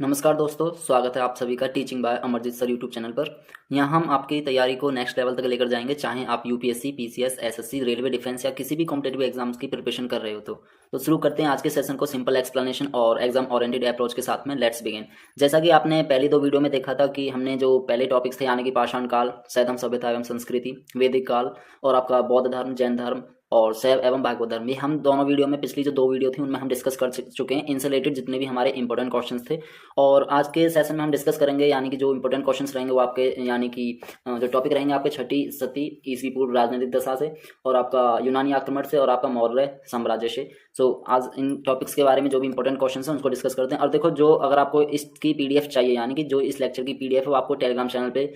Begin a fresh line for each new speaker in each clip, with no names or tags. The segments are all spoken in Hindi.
नमस्कार दोस्तों, स्वागत है आप सभी का teaching bye Amarjeet sir YouTube channel पर। यहाँ हम आपकी तैयारी को नेक्स्ट लेवल तक लेकर जाएंगे, चाहे आप UPSC, PCS, SSC, railway, defence या किसी भी कॉम्पिटेटिव एग्जाम्स की प्रिपरेशन कर रहे हो। तो शुरू करते हैं आज के सेशन को सिंपल एक्सप्लेनेशन और एग्जाम ओरिएंटेड अप्रोच के साथ में। Let's begin. जैसा कि आपने पहली दो वीडियो में देखा था कि हमने जो पहले टॉपिक्स थे यानी कि पाषाण काल, सैधम सभ्यता एवं संस्कृति, वैदिक काल और आपका बौद्ध धर्म, जैन धर्म और शैव एवं भागवत धर्म, ये हम दोनों वीडियो में पिछली जो दो वीडियो थी उनमें हम डिस्कस कर चुके हैं। इनसे रिलेटेड जितने भी हमारे इंपॉर्टेंट क्वेश्चंस थे और आज के सेशन में हम डिस्कस करेंगे, यानी कि जो इंपॉर्टेंट क्वेश्चंस रहेंगे वो आपके यानी कि जो टॉपिक रहेंगे आपके छठी सती ईस्वी पूर्व राजनीतिक दशा से और आपका यूनानी आक्रमण से और आपका मौर्य साम्राज्य से। सो आज इन टॉपिक्स के बारे में जो भी इंपॉर्टेंट क्वेश्चंस हैं उनको डिस्कस करते हैं। और देखो, जो अगर आपको इसकी पीडीएफ चाहिए, यानी कि जो इस लेक्चर की पीडीएफ है वो आपको टेलीग्राम चैनल पे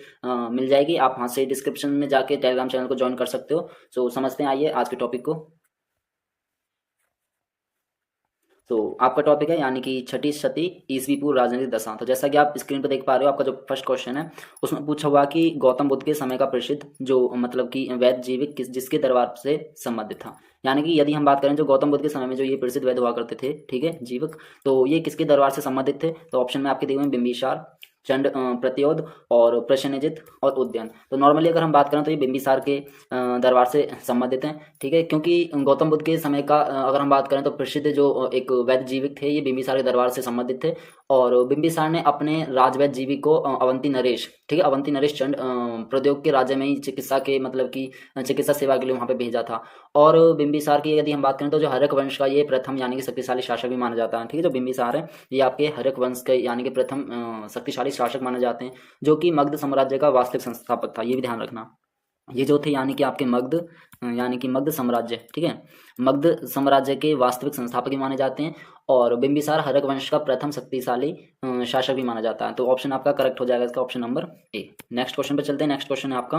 मिल जाएगी। आप वहाँ से डिस्क्रिप्शन में जाके टेलीग्राम चैनल को ज्वाइन कर सकते हो। सो समझते हैं, आइए आज के टॉपिक को। तो आपका टॉपिक है यानी कि छठी सती ईस्वी पूर्व राजनीतिक दशा। तो जैसा कि आप स्क्रीन पर देख पा रहे हो, आपका जो फर्स्ट क्वेश्चन है उसमें पूछा हुआ कि गौतम बुद्ध के समय का प्रसिद्ध जो मतलब कि वैद्य जीविक जिसके दरबार से संबंधित था। यानी कि यदि हम बात करें जो गौतम बुद्ध के समय में जो ये प्रसिद्ध वैद्य हुआ करते थे, ठीक है, जीवक, तो ये किसके दरबार से संबंधित थे? तो ऑप्शन में आपके दिए हुए हैं बिंबिसार, चंड, प्रत्योद और प्रसेनजित और उद्यन। तो नॉर्मली अगर हम बात करें तो ये बिंबिसार के दरबार से संबंधित हैं, ठीक है, क्योंकि गौतम बुद्ध के समय का अगर हम बात करें तो प्रसिद्ध जो एक वैद्य जीविक थे ये बिंबिसार के दरबार से संबंधित थे। और बिंबिसार ने अपने राजवैद्य जीविक को अवंती नरेश, ठीक है, अवंती नरेश चंद प्रद्योग के राज्य में ही चिकित्सा के मतलब कि चिकित्सा सेवा के लिए वहाँ पे भेजा था। और बिंबिसार की यदि हम बात करें तो जो हर्यक वंश का ये प्रथम यानी कि शक्तिशाली शासक भी माना जाता है, ठीक है। जो बिंबिसार है ये आपके हर्यक वंश के यानी कि प्रथम शक्तिशाली शासक माने जाते हैं, जो कि मगध साम्राज्य का वास्तविक संस्थापक था, ये भी ध्यान रखना। ये जो थे यानी कि आपके मगध यानी कि मगध साम्राज्य, ठीक है, मगध साम्राज्य के वास्तविक संस्थापक भी माने जाते हैं। और बिंबिसार हर्यक वंश का प्रथम शक्तिशाली शासक भी माना जाता है। तो ऑप्शन आपका करेक्ट हो जाएगा इसका, option number A. Next question पे चलते हैं। नेक्स्ट क्वेश्चन है आपका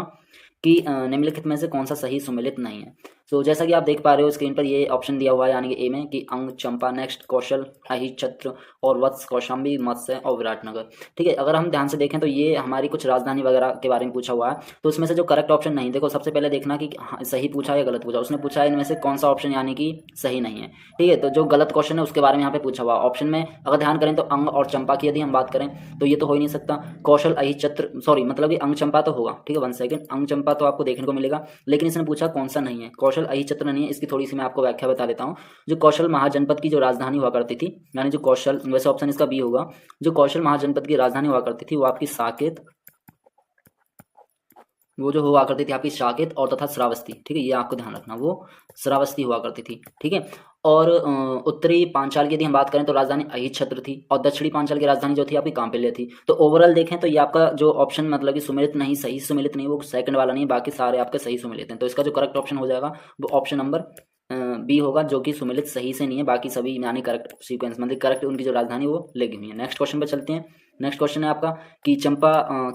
कि निम्नलिखित में से कौन सा सही सुमेलित नहीं है। तो जैसा कि आप देख पा रहे हो स्क्रीन पर ये ऑप्शन दिया हुआ है यानी कि ए में कि अंग, चंपा, नेक्स्ट कौशल, अहि, छत्र और वत्स, कौशाम्बी, मत्स्य और विराटनगर, ठीक है। अगर हम ध्यान से देखें तो ये हमारी कुछ राजधानी वगैरह के बारे में पूछा हुआ है। तो उसमें से जो करेक्ट ऑप्शन नहीं, देखो सबसे पहले देखना कि सही पूछा या गलत पूछा। उसने पूछा है इनमें से कौन सा ऑप्शन यानी कि सही नहीं है, ठीक है। तो जो गलत क्वेश्चन है उसके बारे में यहाँ पे पूछा हुआ ऑप्शन में अगर ध्यान करें तो अंग और चंपा की यदि हम बात करें तो ये तो हो ही नहीं सकता। कौशल, अहि, छत्र, सॉरी मतलब ये अंग चंपा तो होगा, ठीक है, 1 सेकंड, अंग चंपा तो आपको देखने को मिलेगा, लेकिन इसने पूछा कौन सा नहीं है। कौशल, अहि, छत्र नहीं है। इसकी थोड़ी सी मैं आपको व्याख्या बता देता हूँ। जो कौशल महाजनपद की जो राजधानी हुआ करती थी, यानी जो कौशल, वैसे ऑप्शन इसका बी होगा, जो कौशल महाजनपद की राजधानी हुआ करती थी वो आपकी साकेत, वो जो हुआ करती थी आपकी साकेत और तथा श्रावस्ती, ठीक है, ये आपको ध्यान रखना, वो श्रावस्ती हुआ करती थी, ठीक है। और उत्तरी पांचाल की यदि हम बात करें तो राजधानी अहिच्छत्र थी और दक्षिणी पांचाल की राजधानी जो थी आपकी कांपिल्य थी। तो ओवरऑल देखें तो ये आपका जो ऑप्शन मतलब कि सुमेलित नहीं, सही सुमेलित नहीं, वो सेकंड वाला नहीं, बाकी सारे आपके सही सुमेलित हैं। तो इसका जो करेक्ट ऑप्शन हो जाएगा वो ऑप्शन नंबर बी होगा, जो कि सुमेलित सही से नहीं है, बाकी सभी यानी करेक्ट सीक्वेंस मतलब करेक्ट उनकी जो राजधानी वो लगी हुई है। नेक्स्ट क्वेश्चन पे चलते हैं। नेक्स्ट क्वेश्चन है आपका कि चंपा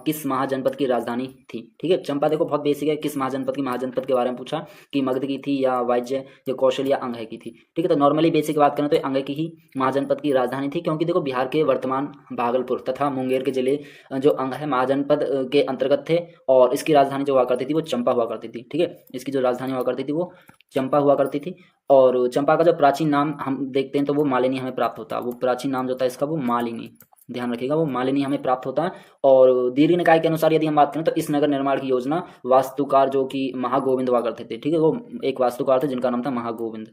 किस महाजनपद की राजधानी थी, ठीक है। चंपा देखो बहुत बेसिक है, किस महाजनपद की, महाजनपद के बारे में पूछा कि मगध की थी या वाज्य या कौशल या अंग की थी, ठीक है। तो नॉर्मली बेसिक बात करें तो अंग की ही महाजनपद की राजधानी थी, क्योंकि देखो बिहार के वर्तमान भागलपुर तथा मुंगेर के जिले जो अंग है महाजनपद के अंतर्गत थे और इसकी राजधानी जो हुआ करती थी वो चंपा हुआ करती थी, ठीक है। इसकी जो राजधानी हुआ करती थी वो चंपा हुआ करती थी। और चंपा का जो प्राचीन नाम हम देखते हैं तो वो मालिनी हमें प्राप्त होता है, वो प्राचीन नाम जो था इसका वो मालिनी, ध्यान रखिएगा, वो मालिनी हमें प्राप्त होता है। और दीर्घ निकाय के अनुसार यदि हम बात करें तो इस नगर निर्माण की योजना वास्तुकार जो कि महागोविंद हुआ करते थे, ठीक है, वो एक वास्तुकार थे जिनका नाम था महागोविंद,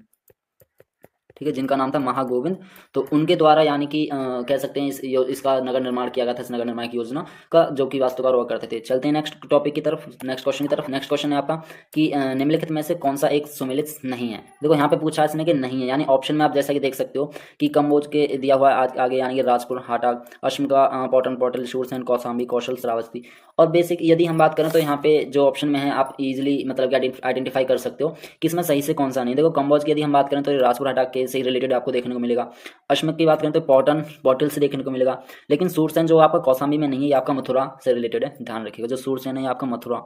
ठीक है, जिनका नाम था महागोविंद। तो उनके द्वारा यानी कि कह सकते हैं इसका नगर निर्माण किया गया था, इस नगर निर्माण की योजना का, जो कि वास्तुकार हुआ करते थे। चलते हैं नेक्स्ट टॉपिक की तरफ, नेक्स्ट क्वेश्चन की तरफ। नेक्स्ट क्वेश्चन है आपका कि निम्नलिखित में से कौन सा एक सुमेलित नहीं है। देखो यहाँ पे पूछा इसने कि नहीं है, यानी ऑप्शन में आप जैसा कि देख सकते हो कि कम्बोज के दिया हुआ है आगे यानी कि राजपुर, हाटा, अश्मका, पौटन, पौटल, शूरसेन, कौशाम्बी, कौशल, श्रावस्ती। और बेसिक यदि हम बात करें तो यहाँ पे जो ऑप्शन में है आप इजीली मतलब आइडेंटिफाई कर सकते हो कि इसमें सही से कौन सा नहीं। देखो कम्बोज की यदि हम बात करें तो राजपुर, हाटा के से रिलेटेड आपको देखने को मिलेगा। अश्मक की बात करें तो पौटन, पौटिल से देखने को मिलेगा। लेकिन सूरसेन जो आपका कौशाम्बी में नहीं है, ये आपका मथुरा से रिलेटेड है, ध्यान रखिएगा। जो सूरसेन है ये आपका मथुरा,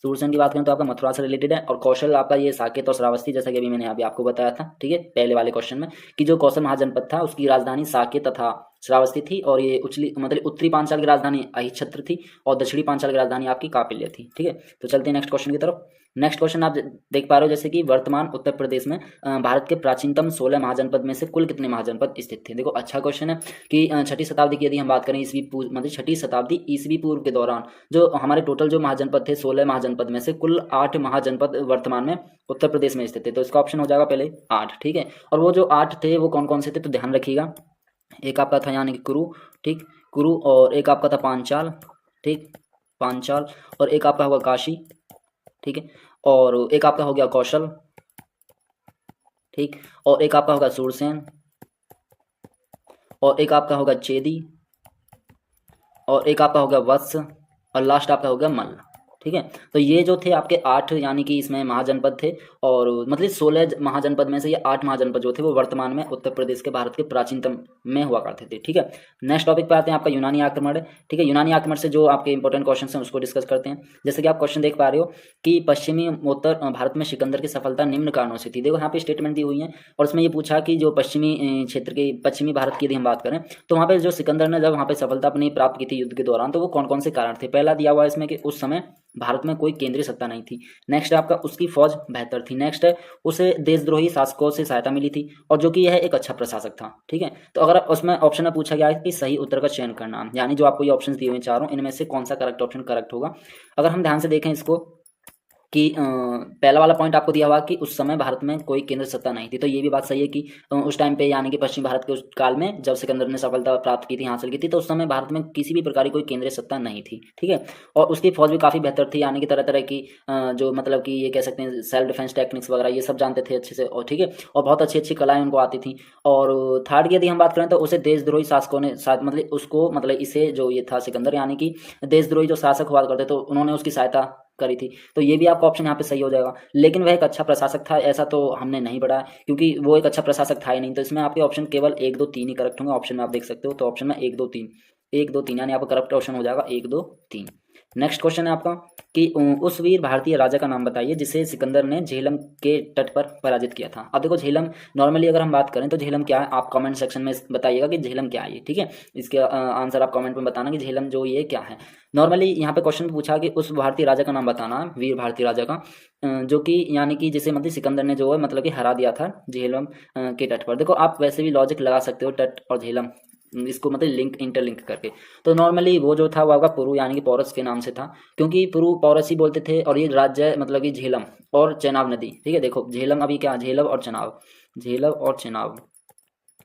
सूरसेन की बात करें तो आपका मथुरा से रिलेटेड है। और कौशल आपका ये साकेत और श्रावस्ती, जैसा कि अभी मैंने अभी आपको बताया था, ठीक है, पहले वाले क्वेश्चन में, कि जो कौशल महाजनपद था उसकी राजधानी साकेत तथा श्रावस्ती थी, और ये मतलब उत्तरी पांचाल की राजधानी अहिच्छत्र थी, और दक्षिणी पांचाल की राजधानी आपकी कापिल्य थी। ठीक है, तो चलते हैं नेक्स्ट क्वेश्चन की तरफ। नेक्स्ट क्वेश्चन आप देख पा रहे हो, जैसे कि वर्तमान उत्तर प्रदेश में भारत के प्राचीनतम 16 महाजनपद में से कुल कितने महाजनपद स्थित थे। देखो अच्छा क्वेश्चन है कि छठी शताब्दी की यदि हम बात करें ईसवी पूर्व, मतलब छठी शताब्दी ईसवी पूर्व के दौरान जो हमारे टोटल जो महाजनपद थे 16 महाजनपद में से कुल 8 महाजनपद वर्तमान में उत्तर प्रदेश में स्थित थे। तो इसका ऑप्शन हो जाएगा पहले 8। ठीक है, और वो जो 8 थे वो कौन कौन से थे, तो ध्यान रखिएगा। एक आपका था यानी कि कुरु, ठीक, कुरु, और एक आपका था पांचाल, ठीक, पांचाल, और एक आपका होगा काशी, ठीक है, और एक आपका हो गया कौशल, ठीक, और एक आपका होगा सूरसेन, और एक आपका होगा चेदी, और एक आपका होगा वत्स, और लास्ट आपका होगा मल्ल। ठीक है, तो ये जो थे आपके 8 यानी कि इसमें महाजनपद थे, और मतलब 16 महाजनपद में से ये 8 महाजनपद जो थे वो वर्तमान में उत्तर प्रदेश के भारत के प्राचीनतम में हुआ करते थे। ठीक है, नेक्स्ट टॉपिक पे आते हैं, आपका यूनानी आक्रमण है। ठीक है, यूनानी आक्रमण से जो आपके इंपॉर्टेंट क्वेश्चन हैं उसको डिस्कस करते हैं। जैसे कि आप क्वेश्चन देख पा रहे हो कि पश्चिमी उत्तर भारत में सिकंदर की सफलता निम्न कारणों से थी। देखो यहाँ पे स्टेटमेंट दी हुई है, और उसमें ये पूछा कि जो पश्चिमी क्षेत्र के पश्चिमी भारत की यदि हम बात करें तो वहाँ पे जो सिकंदर ने जब वहाँ पे सफलता अपनी प्राप्त की थी युद्ध के दौरान, तो वो कौन कौन से कारण थे। पहला दिया हुआ है इसमें कि उस समय भारत में कोई केंद्रीय सत्ता नहीं थी। नेक्स्ट है आपका उसकी फौज बेहतर थी। नेक्स्ट है उसे देशद्रोही शासकों से सहायता मिली थी, और जो कि यह एक अच्छा प्रशासक था। ठीक है, तो अगर उसमें ऑप्शन में पूछा गया है कि सही उत्तर का चयन करना, यानी जो आपको ये ऑप्शन दिए हुए चारों, इनमें से कौन सा करेक्ट ऑप्शन करेक्ट होगा। अगर हम ध्यान से देखें इसको कि पहला वाला पॉइंट आपको दिया हुआ कि उस समय भारत में कोई केंद्र सत्ता नहीं थी, तो ये भी बात सही है कि उस टाइम पे यानी कि पश्चिम भारत के उस काल में जब सिकंदर ने सफलता प्राप्त की थी, हासिल की थी, तो उस समय भारत में किसी भी प्रकार की कोई केंद्रीय सत्ता नहीं थी। ठीक है, और उसकी फौज भी काफ़ी बेहतर थी, यानी कि तरह तरह की जो मतलब कि ये कह सकते हैं सेल्फ डिफेंस टेक्निक्स वगैरह ये सब जानते थे अच्छे से, और ठीक है, और बहुत अच्छी अच्छी कलाएं उनको आती थी। और थर्ड की यदि हम बात करें तो उसे देशद्रोही शासकों ने मतलब उसको मतलब इसे जो ये था सिकंदर यानी कि देशद्रोही जो शासक हुआ करते तो उन्होंने उसकी सहायता करी थी। तो ये भी आपका ऑप्शन यहाँ पे सही हो जाएगा। लेकिन वह एक अच्छा प्रशासक था ऐसा तो हमने नहीं पढ़ा है, क्योंकि वो एक अच्छा प्रशासक था ही नहीं। तो इसमें आपके ऑप्शन केवल 1 2 3 ही करेक्ट होंगे। ऑप्शन में आप देख सकते हो, तो ऑप्शन में 1 2 3 1 2 3 यानी आपका करेक्ट ऑप्शन हो जाएगा 1 2 3। नेक्स्ट क्वेश्चन है आपका कि उस वीर भारतीय राजा का नाम बताइए जिसे सिकंदर ने झेलम के तट पर पराजित किया था। अब देखो झेलम नॉर्मली अगर हम बात करें तो झेलम क्या है, आप कमेंट सेक्शन में बताइएगा कि झेलम क्या है ये। ठीक है, इसके आंसर आप कमेंट में बताना कि झेलम जो ये क्या है। नॉर्मली यहाँ पे क्वेश्चन पूछा कि उस भारतीय राजा का नाम बताना है, वीर भारतीय राजा का, जो कि यानी कि जिसे मतलब सिकंदर ने जो है मतलब कि हरा दिया था झेलम के तट पर। देखो आप वैसे भी लॉजिक लगा सकते हो तट और झेलम इसको मतलब लिंक इंटरलिंक करके। तो नॉर्मली वो जो था वो आपका पुरु यानी कि पौरस के नाम से था, क्योंकि पुरु पौरस ही बोलते थे, और ये राज्य मतलब कि झेलम और चेनाब नदी। ठीक है, देखो झेलम अभी क्या, झेलम और चेनाब, झेलम और चेनाब,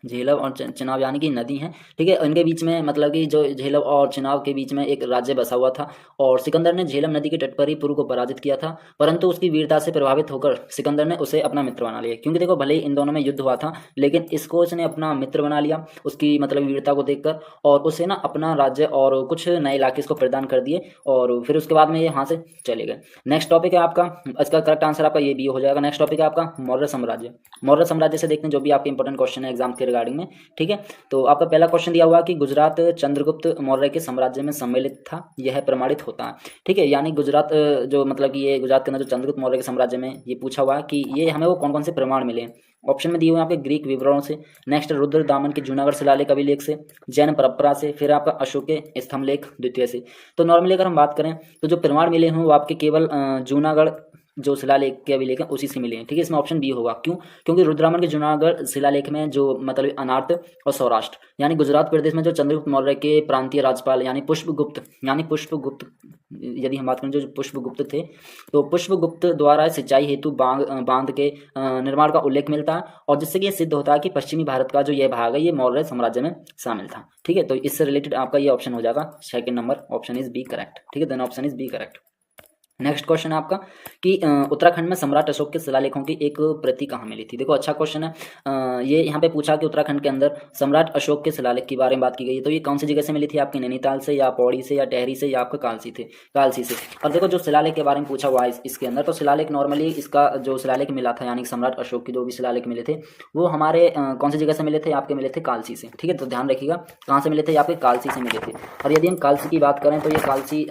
झेलम और चेनाब यानी कि नदी है। ठीक है, इनके बीच में मतलब कि जो झेलम और चेनाब के बीच में एक राज्य बसा हुआ था, और सिकंदर ने झेलम नदी के तट पर ही पुरु को पराजित किया था। परंतु उसकी वीरता से प्रभावित होकर सिकंदर ने उसे अपना मित्र बना लिया, क्योंकि देखो भले ही इन दोनों में युद्ध हुआ था, लेकिन इसको उसने अपना मित्र बना लिया उसकी मतलब वीरता को देखकर, और उसे ना अपना राज्य और कुछ नए इलाके इसको प्रदान कर दिए, और फिर उसके बाद में ये यहाँ से चले गए। नेक्स्ट टॉपिक है आपका, इसका करेक्ट आंसर आपका ये भी हो जाएगा। नेक्स्ट टॉपिक है आपका मौर्य साम्राज्य। मौर्य साम्राज्य से देखते हैं जो भी आपके इंपॉर्टेंट क्वेश्चन है एग्जाम के रिगार्डिंग में। ठीक है, तो आपका पहला क्वेश्चन दिया हुआ कि गुजरात चंद्रगुप्त मौर्य के साम्राज्य में सम्मिलित था, यह प्रमाणित होता है। ठीक है, यानी गुजरात जो मतलब कि ये गुजरात के अंदर जो चंद्रगुप्त मौर्य के साम्राज्य में ये पूछा हुआ है कि ये हमें वो कौन कौन से प्रमाण मिले। ऑप्शन में दिए हुए आपके ग्रीक विवरणों से, नेक्स्ट रुद्र दामन के जूनागढ़ शिलालेख अभिलेख से, जैन परंपरा से, फिर आपका अशोक के स्तंभलेख द्वितीय से। तो नॉर्मली अगर हम बात करें तो जो प्रमाण मिले हैं वो आपके केवल जूनागढ़ जो शिलालेख के अभिलेख है उसी से मिले हैं। ठीक है, इसमें ऑप्शन बी होगा। क्यों? क्योंकि रुद्रामन के जूनागढ़ शिलालेख में जो मतलब अनार्त और सौराष्ट्र यानी गुजरात प्रदेश में जो चंद्रगुप्त मौर्य के प्रांतीय राज्यपाल यानी पुष्पगुप्त यदि हम बात करें जो पुष्पगुप्त थे, तो पुष्पगुप्त द्वारा सिंचाई हेतु बांध के निर्माण का उल्लेख मिलता है, और जिससे कि ये सिद्ध होता है कि पश्चिमी भारत का जो यह भाग है ये मौर्य साम्राज्य में शामिल था। ठीक है, तो इससे रिलेटेड आपका ये ऑप्शन हो जाएगा second number, option is B correct. ठीक है, then option is B correct. Next question है आपका कि उत्तराखंड में सम्राट अशोक के शिलालेखों की एक प्रति कहाँ मिली थी। देखो अच्छा क्वेश्चन है। ये यहाँ पे पूछा कि उत्तराखंड के अंदर सम्राट अशोक के शिलालेख के बारे में बात की गई है, तो ये कौन सी जगह से मिली थी आपकी, नैनीताल से या पौड़ी से या टेहरी से या आपका कालसी से। और देखो जो शिलालेख के बारे में पूछा हुआ है इसके अंदर, तो शिलालेख नॉर्मली इसका जो शिलालेख मिला था यानी सम्राट अशोक के जो भी शिलालेख मिले थे वो हमारे कौन सी जगह से मिले थे, आपके मिले थे कालसी से। ठीक है, तो ध्यान रखिएगा कहाँ से मिले थे, आपके कालसी से मिले थे। और यदि हम कालसी की बात करें तो ये कालसी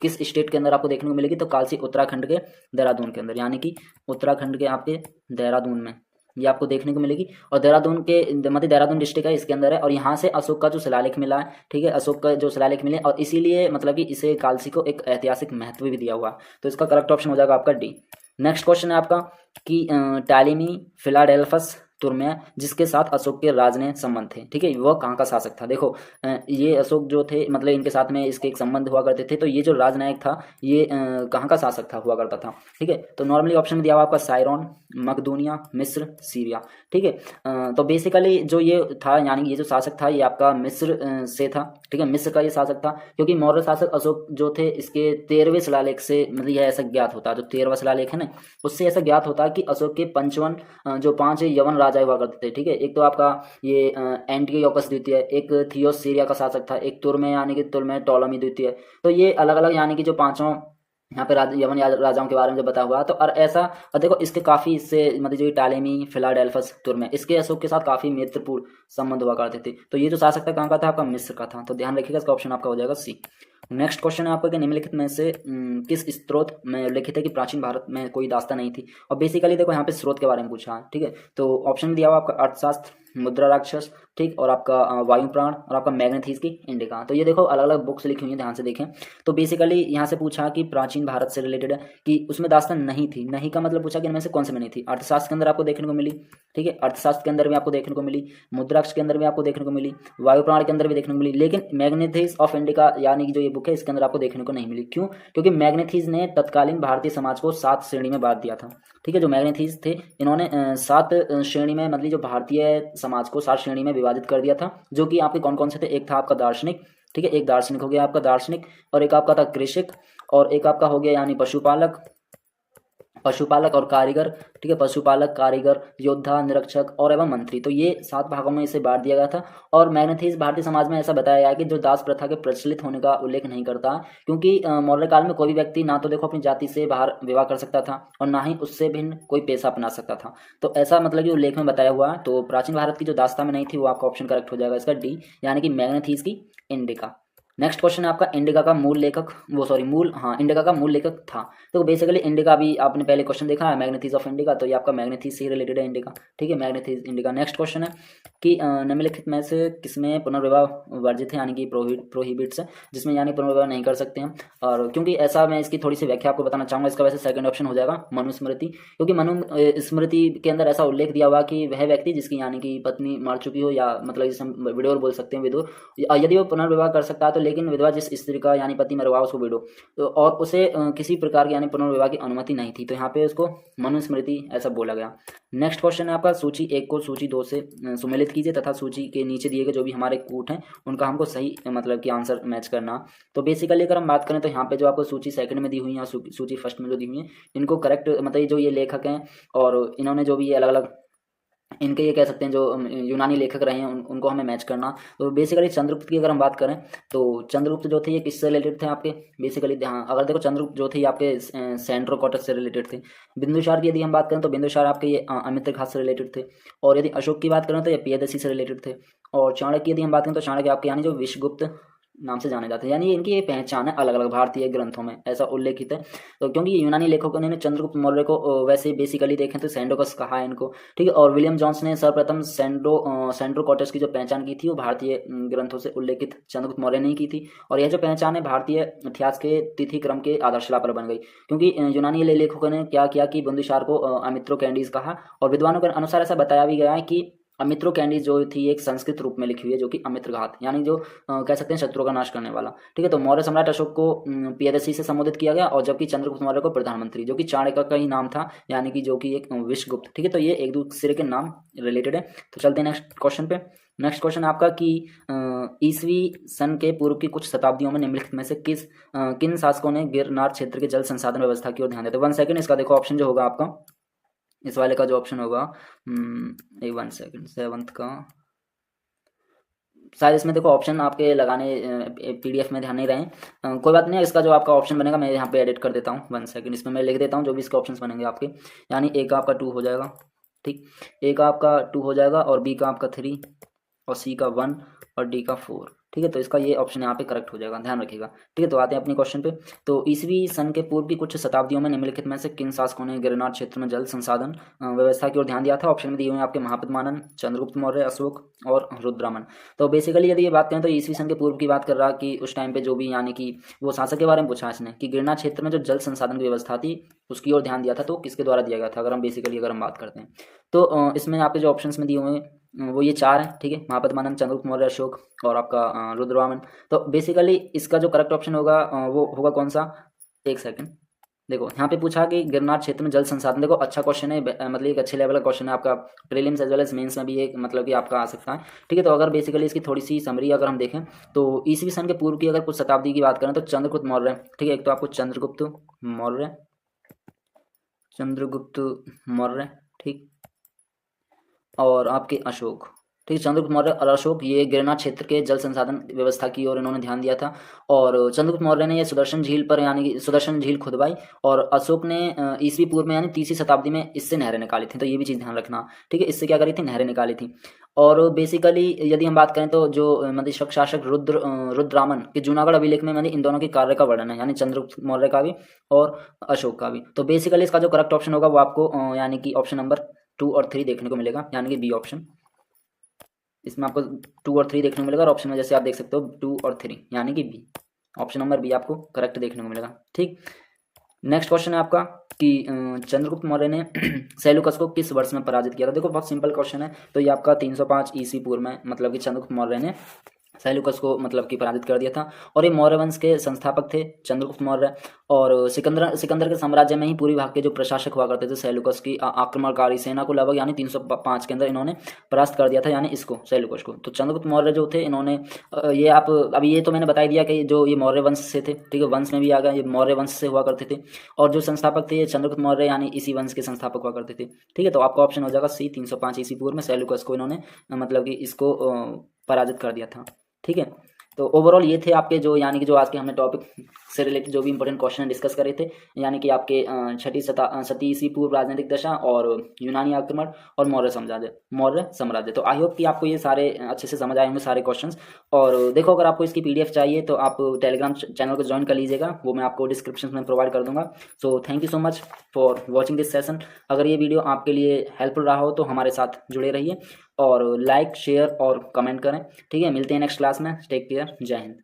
किस स्टेट के अंदर आपको देखने को मिलेगी, तो कालसी उत्तराखंड के देहरादून के अंदर, यानी कि उत्तराखंड के आपके देहरादून में ये आपको देखने को मिलेगी। और देहरादून के मतलब देहरादून डिस्ट्रिक्ट है इसके अंदर है, और यहाँ से अशोक का जो शिलालेख मिला है, ठीक है, अशोक का जो शिलालेख मिले, और इसीलिए मतलब कि इसे कालसी को एक ऐतिहासिक महत्व भी दिया हुआ है। तो इसका करेक्ट ऑप्शन हो जाएगा आपका डी। नेक्स्ट क्वेश्चन है आपका कि टालिमी फिलाडेल्फस तुर्मे जिसके साथ अशोक के राज ने संबंध थे, ठीक है, वह कहाँ का शासक था। देखो ये अशोक जो थे मतलब इनके साथ में इसके एक संबंध हुआ करते थे, तो ये जो राजनायक था ये कहाँ का शासक था हुआ करता था, ठीक है। तो नॉर्मली ऑप्शन में दिया हुआ आपका सायरन, मकदूनिया, मिस्र, सीरिया, ठीक है। तो बेसिकली जो ये था यानी ये जो शासक था ये आपका मिस्र से था, ठीक है, मिस्र का ये शासक था, क्योंकि मौर्य शासक अशोक जो थे इसके 13वें शिलालेख से मतलब यह ऐसा ज्ञात होता है, जो 13वां शिलालेख है ना उससे ऐसा ज्ञात होता है कि अशोक के पंचवन जो 5 यवन राजा हुआ करते थे, ठीक है। एक तो आपका ये एंटियोकस द्वितीय, एक थियोस सीरिया का शासक था, एक तुर्मे यानी कि तुर्मे टोलमी द्वितीय। तो ये अलग अलग यानी कि जो पांचों यहाँ पे यवन राजाओं के बारे में जो बता हुआ तो, और ऐसा और देखो इसके काफी इससे मतलब जो टालेमी फिलाडेल्फस तुर्मे इसके अशोक के साथ काफी मित्रपूर्ण संबंध हुआ करते थे। तो ये जो शासक था कहाँ का था, आपका मिस्र का था। तो ध्यान रखिएगा, इसका ऑप्शन आपका हो जाएगा सी। नेक्स्ट क्वेश्चन है आपका कि निम्नलिखित में से किस स्रोत में उल्लेखित है कि प्राचीन भारत में कोई दास्ता नहीं थी। और बेसिकली देखो यहाँ पे स्रोत के बारे में पूछा है, ठीक है। तो ऑप्शन दिया हुआ आपका अर्थशास्त्र, मुद्रा राक्षस, ठीक, और आपका वायु प्राण, और आपका मैग्नेथीज की इंडिका। तो ये देखो अलग अलग बुक्स लिखी हुई है, ध्यान से देखें। तो बेसिकली यहाँ से पूछा कि प्राचीन भारत से रिलेटेड है कि उसमें दास्तान नहीं थी, नहीं का मतलब पूछा कि इनमें से कौन से में नहीं थी। अर्थशास्त्र के अंदर आपको देखने को मिली, ठीक है, अर्थशास्त्र के अंदर भी आपको देखने को मिली, मुद्राक्ष के अंदर भी आपको देखने को मिली, वायु प्राण के अंदर भी देखने को मिली, लेकिन मैग्नेथीज ऑफ इंडिका यानी कि जो ये बुक है इसके अंदर आपको देखने को नहीं मिली। क्यों? क्योंकि मैग्नेथीज ने तत्कालीन भारतीय समाज को 7 श्रेणी में बांट दिया था, ठीक है। जो मैग्नेथीज थे इन्होंने 7 श्रेणी में मतलब जो भारतीय समाज को 7 श्रेणी में विभाजित कर दिया था, जो कि आपके कौन कौन से थे। एक था आपका दार्शनिक, ठीक है, एक दार्शनिक हो गया आपका दार्शनिक, और एक आपका था कृषक, और एक आपका हो गया यानी पशुपालक और कारीगर, ठीक है, पशुपालक, कारीगर, योद्धा, निरीक्षक और एवं मंत्री। तो ये 7 भागों में इसे बांट दिया गया था। और मैग्नेथीज भारतीय समाज में ऐसा बताया गया कि जो दास प्रथा के प्रचलित होने का उल्लेख नहीं करता, क्योंकि मौर्य काल में कोई भी व्यक्ति ना तो देखो अपनी जाति से बाहर विवाह कर सकता था और ना ही उससे भिन्न कोई पेशा अपना सकता था। तो ऐसा मतलब कि उल्लेख में बताया हुआ है। तो प्राचीन भारत की जो दास्ता में नहीं थी वो आपका ऑप्शन करेक्ट हो जाएगा इसका डी, यानी कि मैग्नेथीज की इंडिका। नेक्स्ट क्वेश्चन है आपका इंडिका का मूल लेखक इंडिका का मूल लेखक था। तो बेसिकली इंडिका भी आपने पहले क्वेश्चन देखा है मैग्नेथीज ऑफ इंडिका, तो ये आपका मैग्नेथीज से रिलेटेड है इंडिका, ठीक है, मैग्नेथीज इंडिका। नेक्स्ट क्वेश्चन है कि निम्नलिखित में से किसमें पुनर्विवाह वर्जित है यानी कि प्रोहिबिट्स है, जिसमें यानी पुनर्विवाह नहीं कर सकते हैं। और क्योंकि ऐसा मैं इसकी थोड़ी सी व्याख्या आपको बताना चाहूंगा, इसका वैसे सेकंड ऑप्शन हो जाएगा मनुस्मृति, क्योंकि मनुस्मृति के अंदर ऐसा उल्लेख दिया हुआ कि वह व्यक्ति जिसकी यानी कि पत्नी मर चुकी हो, या मतलब जिसे हम विडोर बोल सकते हैं, विदुर, यदि वो पुनर्विवाह कर सकता है तो, लेकिन विधवा जिस स्त्री का यानी पति मरवा उसको विडो, तो और उसे किसी प्रकार की यानी पुनर्विवाह की अनुमति नहीं थी, तो यहाँ पे उसको मनुस्मृति ऐसा बोला गया। नेक्स्ट क्वेश्चन है आपका सूची 1 को सूची 2 से सुमेलित कीजिए तथा सूची के नीचे दिए गए जो भी हमारे कूट हैं उनका हमको सही मतलब कि आंसर मैच करना। तो बेसिकली अगर हम बात करें तो यहाँ पे जो आपको सूची सेकंड में दी हुई है और सूची फर्स्ट में जो दी हुई है, इनको करेक्ट मतलब जो ये लेखक हैं और इन्होंने जो भी ये अलग अलग इनके ये कह सकते हैं जो यूनानी लेखक रहे हैं उनको हमें मैच करना। तो बेसिकली चंद्रगुप्त की अगर हम बात करें तो चंद्रगुप्त जो थे ये किससे रिलेटेड थे आपके, बेसिकली हाँ अगर देखो चंद्रगुप्त जो थे आपके सेंड्रोकोटस से रिलेटेड थे। बिंदुसार की यदि हम बात करें तो बिंदुसार आपके ये अमित्र घात से रिलेटेड थे। और यदि अशोक की बात करें तो ये पियदसी से रिलेटेड थे। और चाणक्य की यदि हम बात करें तो चाणक्य आपके यानी जो विश्वगुप्त नाम से जाने जाते हैं, यानी इनकी ये पहचान है अलग अलग भारतीय ग्रंथों में ऐसा उल्लेखित है। तो क्योंकि यूनानी लेखकों ने चंद्रगुप्त मौर्य को वैसे बेसिकली देखें तो सेंडोकस कहा है इनको, ठीक है। और विलियम जॉन्स ने सर्वप्रथम सेंड्रोकोटस की जो पहचान की थी वो भारतीय ग्रंथों से उल्लेखित चंद्रगुप्त मौर्य ने की थी। और यह जो पहचान है भारतीय इतिहास के तिथि क्रम के आधारशिला पर बन गई, क्योंकि यूनानी लेखकों ने क्या किया कि बिंदुसार को अमित्रो कैंडीज कहा। और विद्वानों के अनुसार ऐसा बताया भी गया है कि अमित्रो कैंडीज जो थी एक संस्कृत रूप में लिखी हुई है जो कि अमित्र घात यानी जो कह सकते हैं शत्रुओं का नाश करने वाला, ठीक है। तो मौर्य सम्राट अशोक को पियदसी से संबोधित किया गया और जबकि चंद्रगुप्त मौर्य को प्रधानमंत्री, जो कि चाणक्य का ही नाम था यानी कि जो कि एक विश्वगुप्त, ठीक है। तो ये एक दूसरे के नाम रिलेटेड है। तो चलते हैं नेक्स्ट क्वेश्चन पे। नेक्स्ट क्वेश्चन आपका कि ईसवी सन के पूर्व की कुछ शताब्दियों में निम्नलिखित में से किन शासकों ने गिरनार क्षेत्र के जल संसाधन व्यवस्था की ओर ध्यान दिया। 1 सेकंड, इसका देखो ऑप्शन जो होगा आपका इस वाले का जो ऑप्शन होगा 1 सेकंड 7th का शायद इसमें देखो ऑप्शन आपके लगाने पीडीएफ में ध्यान नहीं रहे, कोई बात नहीं। इसका जो आपका ऑप्शन बनेगा मैं यहाँ पे एडिट कर देता हूँ। 1 सेकंड, इसमें मैं लिख देता हूँ जो भी इसके ऑप्शंस बनेंगे आपके, यानी ए का आपका 2 हो जाएगा, ठीक, ए का आपका 2 हो जाएगा और बी का आपका 3 और सी का 1 और डी का 4, ठीक। ठीक है, तो इसका ये ऑप्शन यहाँ पे करेक्ट हो जाएगा, ध्यान रखिएगा। ठीक है, तो आते हैं अपने क्वेश्चन पे। तो ईसवी सन के पूर्व की कुछ शताब्दियों में निम्नलिखित में से किन शासकों ने गिरनार क्षेत्र में जल संसाधन व्यवस्था की ओर ध्यान दिया था? ऑप्शन में दिए हुए हैं आपके महापद्मानंद, चंद्रगुप्त मौर्य, अशोक और रुद्रमन। तो बेसिकली यदि ये बात करें तो ईसवी सन के पूर्व की बात कर रहा कि उस टाइम पे जो भी यानी कि वो शासक के बारे में पूछा इसने कि गिरनार क्षेत्र में जो जल संसाधन की व्यवस्था थी उसकी ओर ध्यान दिया था, तो किसके द्वारा दिया गया था अगर हम बात करते हैं तो इसमें आपके जो ऑप्शंस में दिए हुए हैं वो ये 4 हैं। ठीक है, महापद्मानंद, चंद्रगुप्त मौर्य, अशोक और आपका रुद्रवामन। तो बेसिकली इसका जो करेक्ट ऑप्शन होगा वो होगा कौन सा, एक सेकंड। देखो यहाँ पे पूछा कि गिरनार क्षेत्र में जल संसाधन, देखो अच्छा क्वेश्चन है, मतलब एक अच्छे लेवल का क्वेश्चन है आपका, prelims as well as mains में भी एक मतलब कि आपका आ सकता है। ठीक है, तो अगर बेसिकली इसकी थोड़ी सी समरी अगर हम देखें तो ईसवी सन के पूर्व की अगर कुछ शताब्दी की बात करें तो चंद्रगुप्त मौर्य। ठीक है, एक तो आपको चंद्रगुप्त मौर्य, ठीक, और आपके अशोक। ठीक है, चंद्रगुप्त मौर्य और अशोक ये गिरनार क्षेत्र के जल संसाधन व्यवस्था की ओर इन्होंने ध्यान दिया था। और चंद्रगुप्त मौर्य ने ये सुदर्शन झील पर यानी कि सुदर्शन झील खुदवाई, और अशोक ने ईसवी पूर्व में यानी 3वीं शताब्दी में इससे नहरें निकाली थी। तो ये भी चीज़ ध्यान रखना। ठीक है, इससे क्या करी थी, नहरें निकाली थी। और बेसिकली यदि हम बात करें तो जो मतलब शासक रुद्ररामन के जूनागढ़ अभिलेख में मतलब इन दोनों के कार्य का वर्णन है, यानी चंद्रगुप्त मौर्य का भी और अशोक का भी। तो बेसिकली इसका जो करेक्ट ऑप्शन होगा वो आपको यानी कि ऑप्शन नंबर 2 और 3 देखने को मिलेगा, यानी कि बी ऑप्शन। इसमें आपको 2 और 3 देखने को मिलेगा, और ऑप्शन में जैसे आप देख सकते हो 2 और 3 यानी कि बी, ऑप्शन नंबर बी आपको करेक्ट देखने को मिलेगा। ठीक, नेक्स्ट क्वेश्चन है आपका कि चंद्रगुप्त मौर्य ने सेल्यूकस को किस वर्ष में पराजित किया था? देखो बहुत सिंपल क्वेश्चन है। तो ये आपका 305 ईस्वी पूर्व में मतलब कि चंद्रगुप्त मौर्य ने सेल्यूकस को मतलब कि पराजित कर दिया था। और ये मौर्य वंश के संस्थापक थे चंद्रगुप्त मौर्य, और सिकंदर के साम्राज्य में ही पूरी भाग के जो प्रशासक हुआ करते थे सेल्यूकस की आक्रमणकारी सेना को लगभग यानी 305 के अंदर इन्होंने परास्त कर दिया था, यानी इसको सेल्यूकस को। तो चंद्रगुप्त मौर्य जो थे इन्होंने ये आप अभी ये तो मैंने बता दिया कि जो ये मौर्य वंश से थे, ठीक है, वंश में भी आ गया, ये मौर्य वंश से हुआ करते थे। और जो संस्थापक थे ये चंद्रगुप्त मौर्य यानी इसी वंश के संस्थापक हुआ करते थे। ठीक है, तो आपका ऑप्शन हो जाएगा सी, 305 ईस्वी पूर्व में सेल्यूकस को इन्होंने मतलब कि इसको पराजित कर दिया था। ठीक है, तो ओवरऑल ये थे आपके जो यानी कि जो आज के हमने टॉपिक से रिलेटेड जो भी इंपॉर्टेंट क्वेश्चन डिस्कस करे थे, यानी कि आपके छठी सती ईस्वी पूर्व राजनीतिक दशा और यूनानी आक्रमण और मौर्य साम्राज्य। तो आई होप कि आपको ये सारे अच्छे से समझ आए होंगे सारे क्वेश्चंस। और देखो अगर आपको इसकी PDF चाहिए तो आप टेलीग्राम चैनल को ज्वाइन कर लीजिएगा, वो मैं आपको डिस्क्रिप्शन में प्रोवाइड कर दूंगा। So thank you so much for watching this session. अगर ये वीडियो आपके लिए हेल्पफुल रहा हो तो हमारे साथ जुड़े रहिए और लाइक, शेयर और कमेंट करें। ठीक है, मिलते हैं नेक्स्ट क्लास में। टेक केयर, जय हिंद।